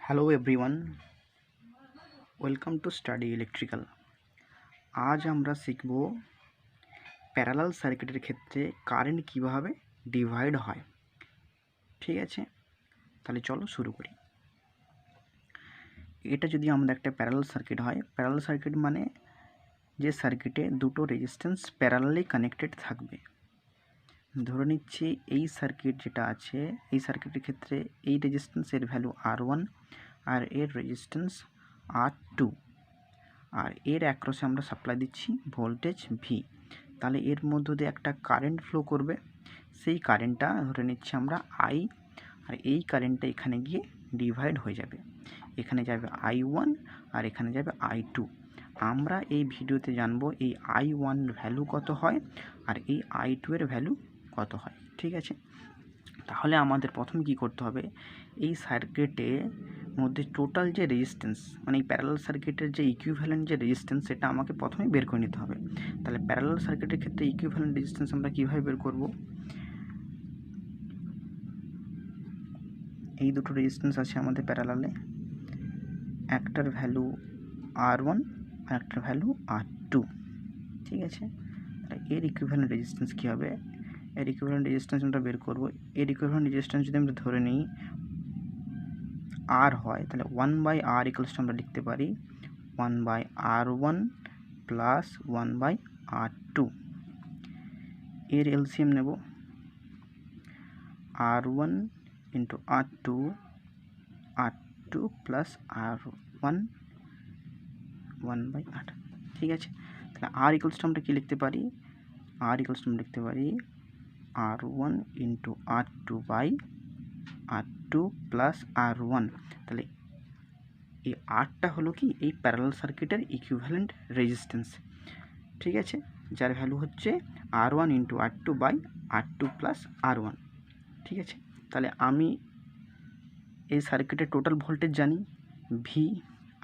Hello everyone, welcome to study electrical. আজ আমরা শিখব প্যারালাল সার্কিটের ক্ষেত্রে কারেন্ট কিভাবে ডিভাইড হয়। ঠিক আছে, তাহলে চলো শুরু করি। এটা যদি আমাদের একটা প্যারালাল সার্কিট হয়, প্যারালাল সার্কিট মানে যে সার্কিটে দুটো রেজিস্ট্যান্স প্যারালালি কানেক্টেড থাকবে। ধরে নিচ্ছি এই সার্কিট যেটা আছে, এই সার্কিটের ক্ষেত্রে এই রেজিস্ট্যান্সের ভ্যালু R1 আর এর রেজিস্ট্যান্স R2, আর এর অ্যাক্রসে আমরা সাপ্লাই দিচ্ছি ভোল্টেজ ভি। তাহলে এর মধ্য দিয়ে একটা কারেন্ট ফ্লো করবে, সেই কারেন্টটা ধরে নিচ্ছি আমরা আই, আর এই কারেন্টটা এখানে গিয়ে ডিভাইড হয়ে যাবে। এখানে যাবে I1 আর এখানে যাবে I2। আমরা এই ভিডিওতে জানবো এই I1 ভ্যালু কত হয় আর এই I2 এর ভ্যালু কত হয়। ঠিক আছে, তাহলে আমাদের প্রথম কি করতে হবে, এই সার্কিটে মধ্যে টোটাল যে রেজিস্ট্যান্স, মানে এই প্যারালাল সার্কিটের যে ইকুইভ্যালেন্ট যে রেজিস্ট্যান্স, সেটা আমাকে প্রথমে বের করে নিতে হবে। তাহলে প্যারালাল সার্কিটের ক্ষেত্রে ইকুইভ্যালেন্ট রেজিস্ট্যান্স আমরা কীভাবে বের করব? এই দুটো রেজিস্ট্যান্স আছে আমাদের প্যারালালে, একটার ভ্যালু R1 আর একটার ভ্যালু R2। ঠিক আছে, তাহলে এর ইকুইভ্যালেন্ট রেজিস্ট্যান্স কী হবে? এর ইকুইভ্যালেন্ট রেজিস্ট্যান্স আমরা বের করব। এর ইকুইভ্যালেন্ট রেজিস্ট্যান্স যদি আমরা ধরে নিই R হয়, তাহলে 1/R ইকুয়ালস টু আমরা লিখতে পারি 1/R1 প্লাস 1/R2। এর এলসিএম নেব, R1 into R2, R2 plus R1 1/R। ঠিক আছে, তাহলে R ইকুয়ালস টু আমরা কী লিখতে পারি? R ইকুয়ালস টু আমরা লিখতে পারি R1 into R2 by R2 plus R1। তাহলে এই আরটা হলো কি, এই প্যারালাল সার্কিটের ইকুইভ্যালেন্ট রেজিস্ট্যান্স। ঠিক আছে, যার ভ্যালু হচ্ছে R1 into R2 by R2 plus R1। ঠিক আছে, তাহলে আমি এই সার্কিটের টোটাল ভোল্টেজ জানি ভি,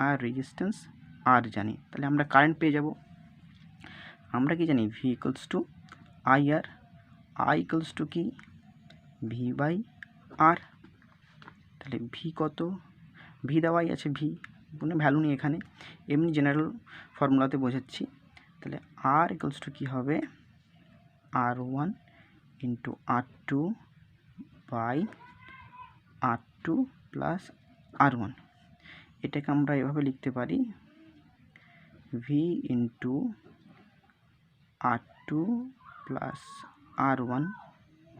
আর রেজিস্ট্যান্স আর জানি, তাহলে আমরা কারেন্ট পেয়ে যাব। আমরা কি জানি? V equals to I, R I equals to কি ভি বাই আর। তাহলে ভি কত? ভি দেওয়াই আছে, ভি কোনো ভ্যালু নেই এখানে, এমনি জেনারেল ফর্মুলাতে বোঝাচ্ছি। তাহলে আর ইকুয়ালস টু কী হবে? R1 into R2 by R2 plus R1। এটাকে আমরা এভাবে লিখতে পারি V into R2 plus R1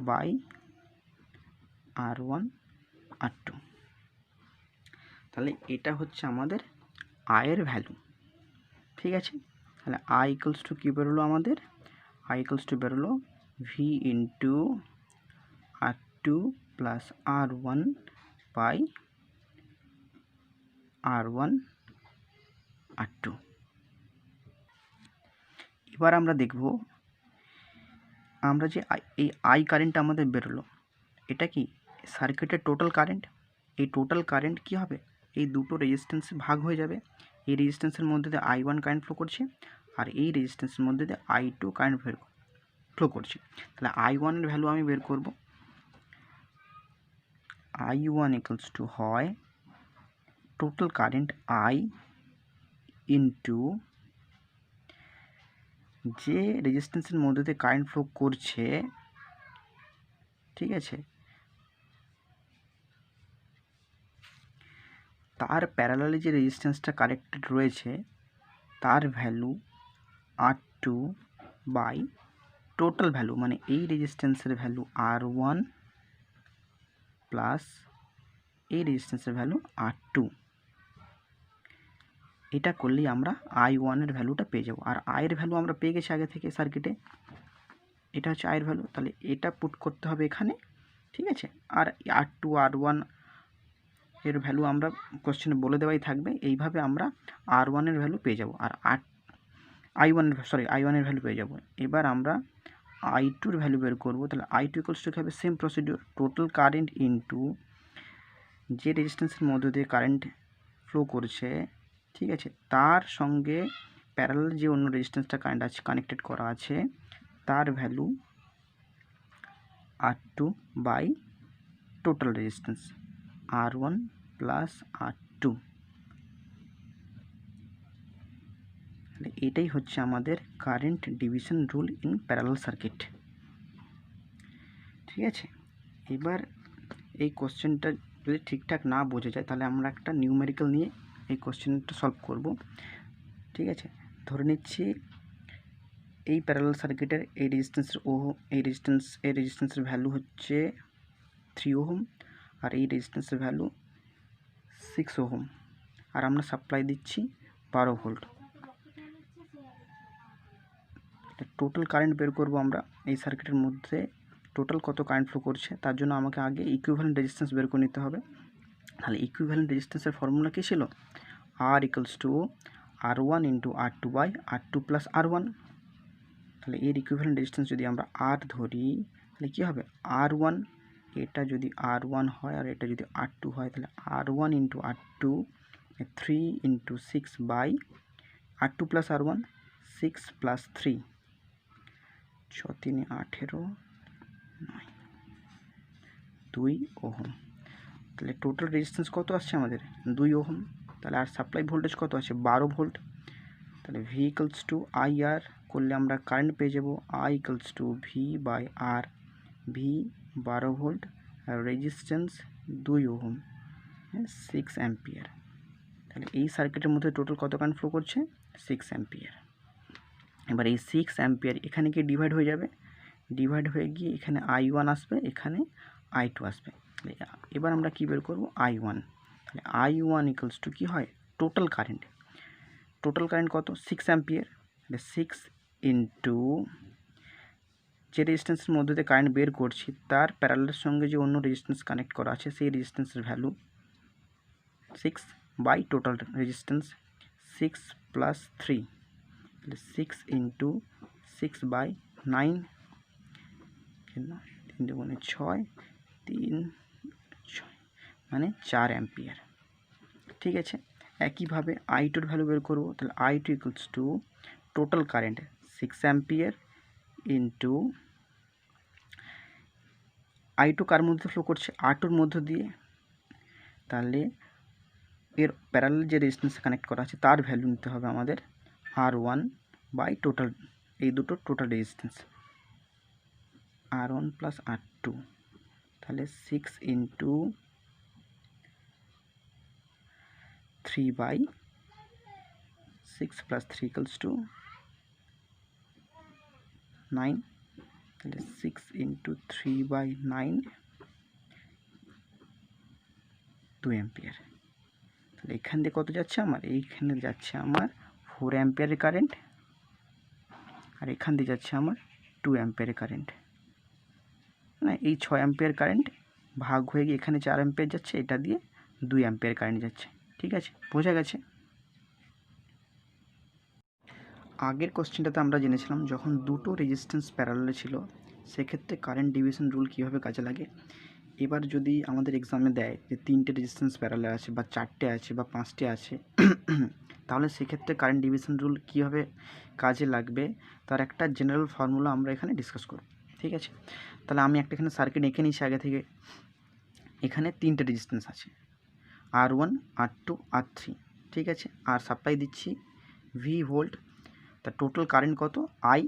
by R1 R2। তাহলে এটা হচ্ছে আমাদের আয়ের ভ্যালু। ঠিক আছে, তাহলে আই ইকুয়ালস টু কী বেরোলো আমাদের? আই ইকুয়ালস টু বেরোলো V into R2 plus R1 by R1 R2। এবার আমরা দেখব, আমরা যে এই আই কারেন্ট আমাদের বেরোলো, এটা কি সার্কিটের টোটাল কারেন্ট। এই টোটাল কারেন্ট কি হবে? এই দুটো রেজিস্ট্যান্সে ভাগ হয়ে যাবে। এই রেজিস্ট্যান্সের মধ্যে দিয়ে I1 কারেন্ট ফ্লো করছে, আর এই রেজিস্ট্যান্সের মধ্যে দিয়ে I2 কারেন্ট ফ্লো করছে। তাহলে I1 এর ভ্যালু আমি বের করব। I1 ইকুয়ালস টু হয় টোটাল কারেন্ট I ইন্টু যে রেজিস্ট্যান্সের মধ্যে দিয়ে কারেন্ট ফ্লো করছে, ঠিক আছে, তার প্যারালালে যে রেজিস্ট্যান্সটা কানেক্টেড রয়েছে তার value R2 by total value, মানে এই রেজিস্ট্যান্সের ভ্যালু R1 প্লাস এই রেজিস্ট্যান্সের ভ্যালু R2। এটা করলেই আমরা I1 এর ভ্যালুটা পেয়ে যাব। আর আয়ের ভ্যালু আমরা পেয়ে গেছি আগে থেকে সার্কিটে, এটা হচ্ছে আয়ের ভ্যালু। তাহলে এটা পুট করতে হবে এখানে। ঠিক আছে, আর R2 R1 এর ভ্যালু আমরা কোশ্চেনে বলে দেওয়াই থাকবে। এইভাবে আমরা R1 এর ভ্যালু পেয়ে যাব, আর I1 এর ভ্যালু পেয়ে যাব। এবার আমরা I2 এর ভ্যালু বের করব। তাহলে I2 ইকুয়ালস টু হবে same procedure, total current into যে রেজিস্ট্যান্সের মধ্যে দিয়ে কারেন্ট ফ্লো করছে, ঠিক আছে, তার সঙ্গে প্যারালাল যে অন্য রেজিস্ট্যান্সটা কানেক্টেড করা আছে তার value R2 by total resistance R1 plus R2। এটাই হচ্ছে আমাদের current division rule in parallel circuit. ঠিক আছে, এবার এই কোশ্চেনটা যদি ঠিকঠাক না বোঝা যায় তাহলে আমরা একটা নিউমেরিক্যাল নিয়ে এই কোশ্চেনটা সলভ করব। ঠিক আছে, ধরে নিচ্ছি এই প্যারালাল সার্কিটের এই রেজিস্ট্যান্সের এই রেজিস্ট্যান্সের ভ্যালু হচ্ছে 3 ওহম আর এই রেজিস্ট্যান্সের ভ্যালু 6 ওহম, আর আমরা সাপ্লাই দিচ্ছি 12 ভোল্ট। টোটাল কারেন্ট বের করব আমরা এই সার্কিটের মধ্যে টোটাল কত কারেন্ট ফ্লো করছে, তার জন্য আমাকে আগে ইকুইভ্যালেন্ট রেজিস্ট্যান্স বের করে নিতে হবে। তাহলে ইকুইভ্যালেন্ট রেজিস্ট্যান্সের ফর্মুলা কী ছিল? R equals to R1 into R2 by R2 plus R1। তাহলে এর ইকুইভ্যালেন্ট রেজিস্ট্যান্স যদি আমরা R ধরি তাহলে কী হবে? R1, এটা যদি R1 হয় আর এটা যদি R2 হয় তাহলে R1 into R2 3 into 6 by R2 plus R1 6 plus 3 6 3 18 9 2 ohm. তাহলে টোটাল রেজিস্ট্যান্স কত আসছে আমাদের? 2 ওহম। তাহলে আর সাপ্লাই ভোল্টেজ কত আছে? 12 ভোল্ট। তাহলে V ইকুয়ালস টু IR করলে আমরা কারেন্ট পেয়ে যাব I equals to V by R। V 12 volt আর রেজিস্ট্যান্স 2 ওহম, 6 অ্যাম্পিয়ার। তাহলে এই সার্কিটের মধ্যে টোটাল কত কারেন্ট ফ্লো করছে? 6 অ্যাম্পিয়ার। এবার এই 6 অ্যাম্পিয়ার এখানে কি ডিভাইড হয়ে যাবে? ডিভাইড হয়ে গিয়ে এখানে I1 আসবে, এখানে I2 আসবে। এবার আমরা কি বের করব? I1। তাহলে I1 ইকুয়ালস টু কী হয়? Total current. টোটাল কারেন্ট কত? 6 অ্যাম্পিয়ার। তাহলে 6 ইন্টু যে রেজিস্ট্যান্সের মধ্যে দিয়ে কারেন্ট বের করছি তার প্যারালালের সঙ্গে যে অন্য রেজিস্ট্যান্স কানেক্ট করা আছে সেই রেজিস্ট্যান্সের value 6 by total resistance 6 plus 3। তাহলে 6 ইন্টু 6 বাই 9, 3 দুগুণে 6, 3 6 মানে 4 অ্যাম্পিয়ার। ঠিক আছে, একইভাবে I2 ভ্যালু বের করব। তাহলে I2 equals to total current 6 ampere into I2 কার মধ্যে ফ্লো করছে? R2 এর মধ্য দিয়ে। তাহলে এর প্যারালাল যে রেজিস্ট্যান্স কানেক্ট করা আছে তার ভ্যালু নিতে হবে আমাদের R1 বাই টোটাল, এই দুটো total resistance R1 plus R2। তাহলে 6 into 3 by 6 plus 3 equals to 9। তাহলে 6 ইন্টু 3 বাই 9 2 অ্যাম্পিয়ার। তাহলে এখান দিয়ে কত যাচ্ছে আমার? এইখানে যাচ্ছে আমার 4 অ্যাম্পিয়ারের কারেন্ট আর এখান দিয়ে যাচ্ছে আমার 2 অ্যাম্পিয়ারের কারেন্ট। না, এই 6 অ্যাম্পিয়ার কারেন্ট ভাগ হয়ে গিয়ে এখানে 4 অ্যাম্পিয়ার যাচ্ছে, এটা দিয়ে 2 অ্যাম্পিয়ার কারেন্ট যাচ্ছে। ঠিক আছে, বোঝা গেছে? আগের কোশ্চেনটাতে আমরা জেনেছিলাম যখন দুটো রেজিস্ট্যান্স প্যারালালে ছিল সেক্ষেত্রে কারেন্ট ডিভিশন রুল কীভাবে কাজে লাগে। এবার যদি আমাদের এক্সামে দেয় যে 3টে রেজিস্ট্যান্স প্যারালালে আছে বা 4টে আছে বা 5টে আছে তাহলে সেক্ষেত্রে কারেন্ট ডিভিশন রুল কীভাবে কাজে লাগবে তার একটা জেনারেল ফর্মুলা আমরা এখানে ডিসকাস করব। ঠিক আছে, তাহলে আমি একটা এখানে সার্কিট এঁকে নিয়েছি আগে থেকে। এখানে 3টে রেজিস্ট্যান্স আছে R1 R2 R3। ঠিক আছে, আর সাপ্লাই দিচ্ছি V ভোল্ট। তা টোটাল কারেন্ট কত? I,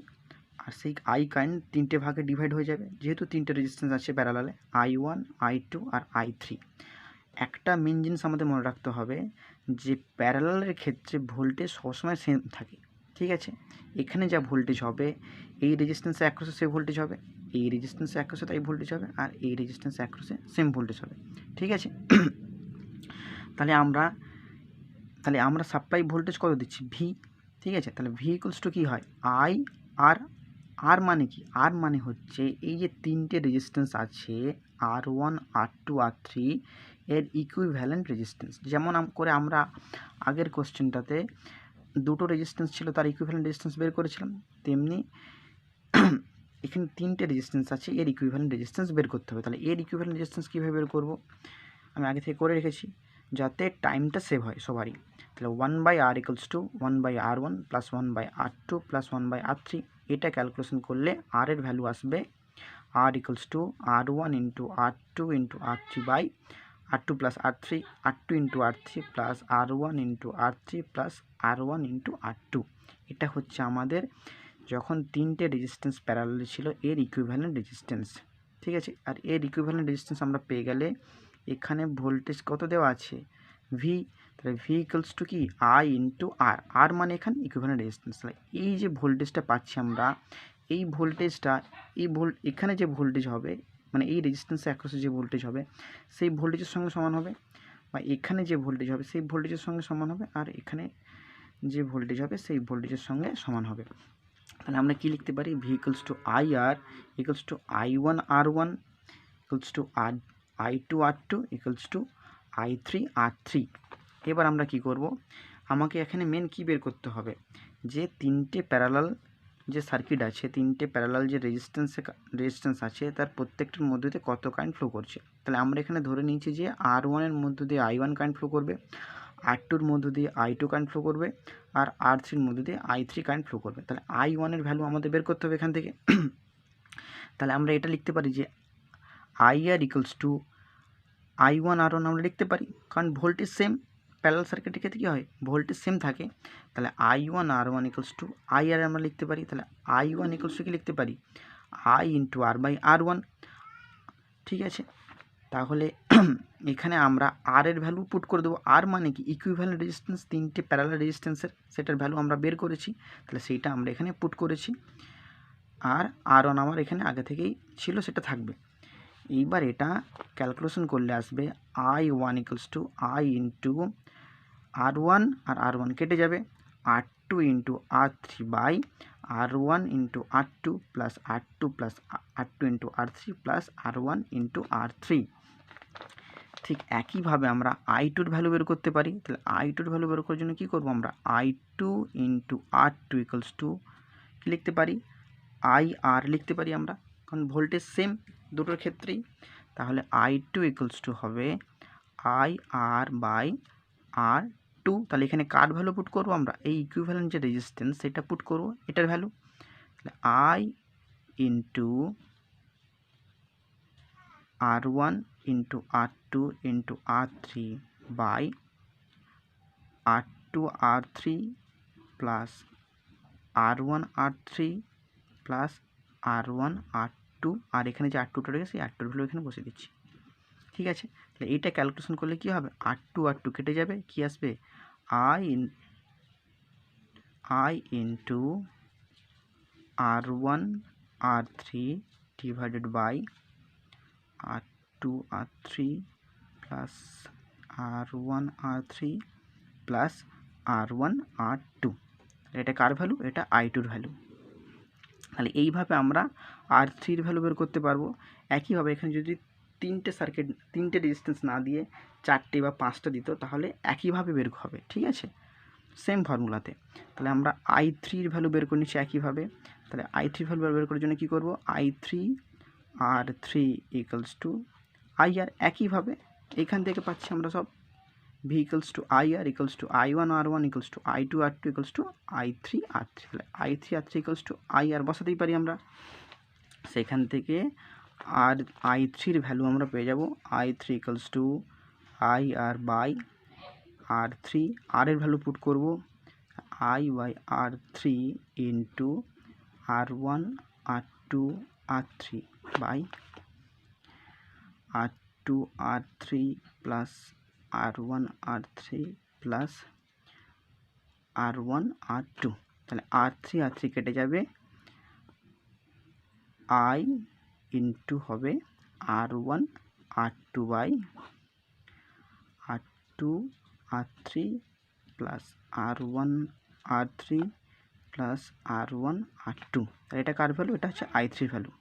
আর সেই I কারেন্ট 3টে ভাগে ডিভাইড হয়ে যাবে যেহেতু 3টে রেজিস্ট্যান্স আছে প্যারালালে, I1 I2 আর I3। একটা মেন জিনিস আমাদের মনে রাখতে হবে যে প্যারালালের ক্ষেত্রে ভোল্টেজ সবসময় সেম থাকে। ঠিক আছে, এখানে যা ভোল্টেজ হবে এই রেজিস্ট্যান্সে অ্যাক্রসে সেই ভোল্টেজ হবে, এই রেজিস্ট্যান্সে অ্যাক্রসে তাই ভোল্টেজ হবে, আর এই রেজিস্ট্যান্সে অ্যাক্রসে সেম ভোল্টেজ হবে। ঠিক আছে, তাহলে আমরা সাপ্লাই ভোল্টেজ কত দিচ্ছি? V। ঠিক আছে, তাহলে V ইকুয়ালস টু কী হয়? I আর আর মানে কি? আর মানে হচ্ছে এই যে 3টে রেজিস্ট্যান্স আছে R1 R2 R3 এর ইকুইভ্যালেন্ট রেজিস্ট্যান্স। যেমন করে আমরা আগের কোশ্চেনটাতে দুটো রেজিস্ট্যান্স ছিল তার ইকুইভ্যালেন্ট রেজিস্ট্যান্স বের করেছিলাম, তেমনি এখানে 3টে রেজিস্ট্যান্স আছে এর ইকুইভ্যালেন্ট রেজিস্ট্যান্স বের করতে হবে। তাহলে এর ইকুইভ্যালেন্ট রেজিস্ট্যান্স কীভাবে বের করব? আমি আগে থেকে করে রেখেছি যাতে টাইমটা সেভ হয় সবারই। তাহলে 1/R equals to 1/R1 plus 1/R2 plus 1/R3। এটা ক্যালকুলেশন করলে আর এর ভ্যালু আসবে R equals to R1 into R2 into R3 by R2 plus R3, R2 into R3 plus R1 into R3 plus R1 into R2। এটা হচ্ছে আমাদের যখন তিনটে resistance parallel ছিল এর ইকুইভ্যালেন্ট রেজিস্ট্যান্স। ঠিক আছে, আর এর ইকুইভ্যালেন্ট রেজিস্ট্যান্স আমরা পেয়ে গেলে এখানে ভোল্টেজ কত দেওয়া আছে ভি, তাহলে ভি ইকুয়ালস টু কি আই ইন্টু আর, আর মানে এখানে ইকুইভ্যালেন্ট রেজিস্ট্যান্স। তাহলে এই যে ভোল্টেজটা পাচ্ছি আমরা, এই ভোল্টেজটা এখানে যে ভোল্টেজ হবে মানে এই রেজিস্ট্যান্সের অ্যাক্রসে যে ভোল্টেজ হবে সেই ভোল্টেজের সঙ্গে সমান হবে, বা এখানে যে ভোল্টেজ হবে সেই ভোল্টেজের সঙ্গে সমান হবে, আর এখানে যে ভোল্টেজ হবে সেই ভোল্টেজের সঙ্গে সমান হবে। তাহলে আমরা কি লিখতে পারি, V equals to I R equals to I1 R1 equals to I2 R2 equals to I3 R3। এবার আমরা কি করব, আমাকে এখানে মেন কি বের করতে হবে, যে তিনটে প্যারালাল যে সার্কিট আছে, তিনটে প্যারালাল যে রেজিস্ট্যান্স আছে তার প্রত্যেকটার মধ্যে দিয়ে কত কারেন্ট ফ্লো করছে। তাহলে আমরা এখানে ধরে নিয়েছি যে R1 এর মধ্য দিয়ে I1 কারেন্ট ফ্লো করবে, R2 এর মধ্য দিয়ে I2 কারেন্ট ফ্লো করবে, আর R3 এর মধ্য দিয়ে I3 কারেন্ট ফ্লো করবে। তাহলে I1 এর ভ্যালু আমাদের বের করতে হবে এখান থেকে। তাহলে আমরা এটা লিখতে পারি যে IR equals to I1 R1 আমরা লিখতে পারি, কারণ ভোল্টেজ সেম, প্যারালাল সার্কিটের ক্ষেত্রে কী হয় ভোল্টেজ সেম থাকে। তাহলে I1 R1 equals to IR আমরা লিখতে পারি। তাহলে I1 ইকুয়ালস টু কি লিখতে পারি I into R by R1। ঠিক আছে, তাহলে এখানে আমরা আর এর ভ্যালু পুট করে দেবো। আর মানে কি ইকুইভ্যালেন্ট রেজিস্ট্যান্স, তিনটে প্যারালাল রেজিস্ট্যান্সের সেটার ভ্যালু আমরা বের করেছি, তাহলে সেইটা আমরা এখানে পুট করেছি। আর R1 আমার এখানে আগে থেকেই ছিল, সেটা থাকবে। এইবার এটা ক্যালকুলেশন করলে আসবে I1 equals to I into R1 আর R1 কেটে যাবে, R2 into R3 by R1 into R2 plus R2 plus R2 into R3 plus R1 into R3। ঠিক একইভাবে আমরা I2 ভ্যালু বের করতে পারি। তাহলে I2 ভ্যালু বের করার জন্য কী করবো, আমরা I2 into R2 equals two কী লিখতে পারি IR লিখতে পারি আমরা, কারণ ভোল্টেজ সেম দুটোর ক্ষেত্রেই। তাহলে I2 ইকুয়ালস টু হবে IR বাই R2। তাহলে এখানে কার ভ্যালু পুট করবো আমরা, এই ইকুইভ্যালেন্ট যে রেজিস্ট্যান্স সেটা পুট করবো, এটার ভ্যালু। তাহলে I into R1 into R2 into R3 by R2 R3 plus R1 R3 plus R1 R2, আর এখানে যে R2টা রয়েছে সেই R2 ভ্যালু এখানে বসে দিচ্ছি। ঠিক আছে, তাহলে এইটা ক্যালকুলেশন করলে কী হবে, R2 কেটে যাবে, কি আসবে I into R1 R3 divided by R2 R3 plus R1 R3 plus R1 R2। এটা কার ভ্যালু, এটা I2 ভ্যালু। তাহলে এইভাবে আমরা R3 ভ্যালু বের করতে পারবো। একইভাবে এখানে যদি তিনটে রেজিস্ট্যান্স না দিয়ে 4টে বা 5টা দিত তাহলে একইভাবে বের হবে। ঠিক আছে, সেম ফর্মুলাতে। তাহলে আমরা I3 ভ্যালু বের করে নিচ্ছি একইভাবে। তাহলে I3 ভ্যালু বের করার জন্য কী করবো, I3 R3 equals to IR। একইভাবে এখান থেকে পাচ্ছি আমরা সব V equals to IR equals to I1 R1 equals to I2 R2 equals to I3 R3। তাহলে I3 R3 equals to IR বসাতেই পারি আমরা, সেখান থেকে আর I3 ভ্যালু আমরা পেয়ে যাব I3 equals to IR by R3। আর এর ভ্যালু পুট করব I by R3 into R1 R2 R3 by R2 R3 plus R1 R3 plus R1 R2। তাহলে R3 কেটে যাবে, I ইন্টু হবে R1 R2 by R2 R3 plus R1 R3 plus R1 R2। তাহলে এটা কার value, এটা হচ্ছে I3 value.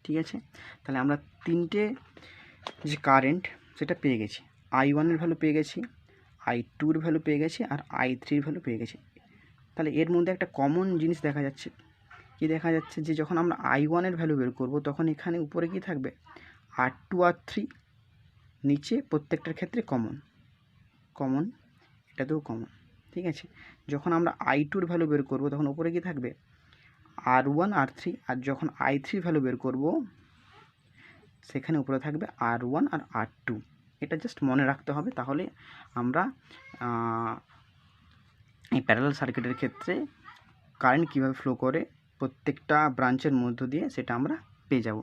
ঠিক আছে, তাহলে আমরা তিনটে যে কারেন্ট সেটা পেয়ে গেছি, I1 এর ভ্যালু পেয়ে গেছি, I2 এর ভ্যালু পেয়ে গেছি, আর I3 এর ভ্যালু পেয়ে গেছি। তাহলে এর মধ্যে একটা কমন জিনিস দেখা যাচ্ছে, কি দেখা যাচ্ছে, যে যখন আমরা I1 এর ভ্যালু বের করব তখন এখানে উপরে কি থাকবে R2 R3, নিচে প্রত্যেকটার ক্ষেত্রে কমন, এটাতেও কমন। ঠিক আছে, যখন আমরা I2 এর ভ্যালু বের করব তখন উপরে কি থাকবে R1 R3, আর যখন I3 ভ্যালু বের করব সেখানে উপরে থাকবে R1 আর R2। এটা জাস্ট মনে রাখতে হবে, তাহলে আমরা এই প্যারালাল সার্কিটের ক্ষেত্রে কারেন্ট কীভাবে ফ্লো করে প্রত্যেকটা ব্রাঞ্চের মধ্য দিয়ে সেটা আমরা পেয়ে যাব।